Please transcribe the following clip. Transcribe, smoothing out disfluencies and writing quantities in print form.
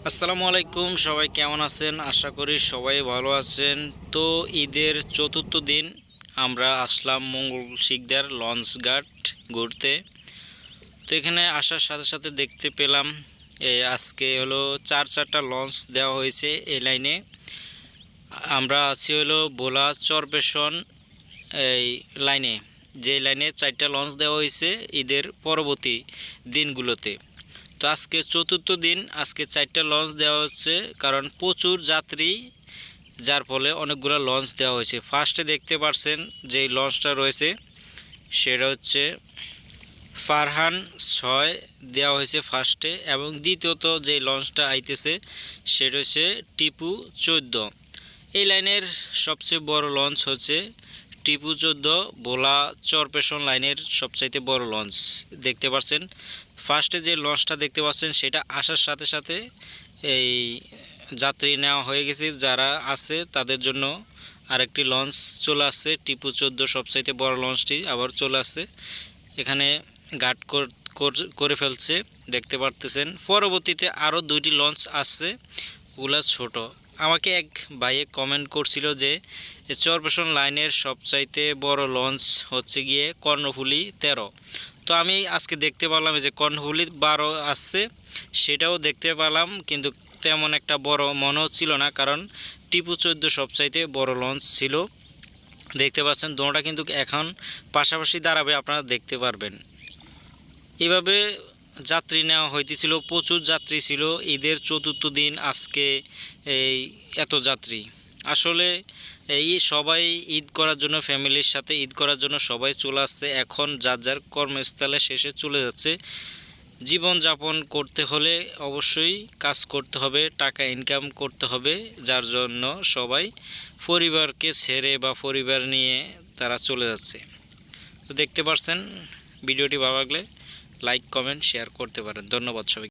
আসসালামু আলাইকুম, সবাই কেমন আছেন? আশা করি সবাই ভালো আছেন। তো ঈদের চতুর্থ দিন আমরা আসলাম মঙ্গল শিকদার লঞ্চ ঘাট ঘুরতে। তো এখানে আসার সাথে সাথে দেখতে পেলাম আজকে হলো চারটা লঞ্চ দেওয়া হয়েছে এই লাইনে। আমরা আছি হলো ভোলা চরপেশন এই লাইনে, যে লাইনে চারটা লঞ্চ দেওয়া হয়েছে ঈদের পরবর্তী দিনগুলোতে। তো আজকে চতুর্থ দিন, আজকে চারটা লঞ্চ দেওয়া হচ্ছে কারণ প্রচুর যাত্রী, যার ফলে অনেকগুলো লঞ্চ দেওয়া হয়েছে। ফার্স্টে দেখতে পাচ্ছেন যে লঞ্চটা রয়েছে সেটা হচ্ছে ফারহান 6 দেওয়া হয়েছে ফার্স্টে, এবং দ্বিতীয়ত যে লঞ্চটা আইতেছে সেটা হচ্ছে টিপু 14। এই লাইনের সবচেয়ে বড় লঞ্চ হচ্ছে টিপু 14, ভোলা চরপেশন লাইনের সবচাইতে বড় লঞ্চ। দেখতে পাচ্ছেন ফার্স্টে যে লঞ্চটা দেখতে পাচ্ছেন সেটা আসার সাথে সাথে এই যাত্রী নেওয়া হয়ে গেছে যারা আছে তাদের জন্য। আরেকটি লঞ্চ চলে আসছে, টিপু 14 সবচাইতে বড় লঞ্চটি আবার চলে আসছে এখানে, ঘাট করে ফেলছে দেখতে পারতেছেন। পরবর্তীতে আরও দুইটি লঞ্চ আসছে, ওগুলা ছোট। আমাকে এক ভাইয়ে কমেন্ট করছিল যে চরপেশন লাইনের সবচাইতে বড় লঞ্চ হচ্ছে গিয়ে কর্ণফুলী 13। তো আমি আজকে দেখতে পেলাম যে কর্ণফুলী 12 আসছে, সেটাও দেখতে পেলাম, কিন্তু তেমন একটা বড় মনে হচ্ছিল না, কারণ টিপু 14 সবচাইতে বড় লঞ্চ ছিল। দেখতে পাচ্ছেন দোনোটা কিন্তু এখন পাশাপাশি দাঁড়াবে, আপনারা দেখতে পারবেন। এভাবে যাত্রী নেওয়া হইতেছিল, প্রচুর যাত্রী ছিল ঈদের চতুর্থ দিন আজকে। এই এত যাত্রী আসলে এই সবাই ঈদ করার জন্য, ফ্যামিলির সাথে ঈদ করার জন্য সবাই চলে আসছে। এখন যার যার কর্মস্থলে শেষে চলে যাচ্ছে। জীবন যাপন করতে হলে অবশ্যই কাজ করতে হবে, টাকা ইনকাম করতে হবে, যার জন্য সবাই পরিবারকে ছেড়ে বা পরিবার নিয়ে তারা চলে যাচ্ছে। তো দেখতে পাচ্ছেন, ভিডিওটি ভালো লাগলে লাইক, কমেন্ট, শেয়ার করতে পারেন। ধন্যবাদ সবাই।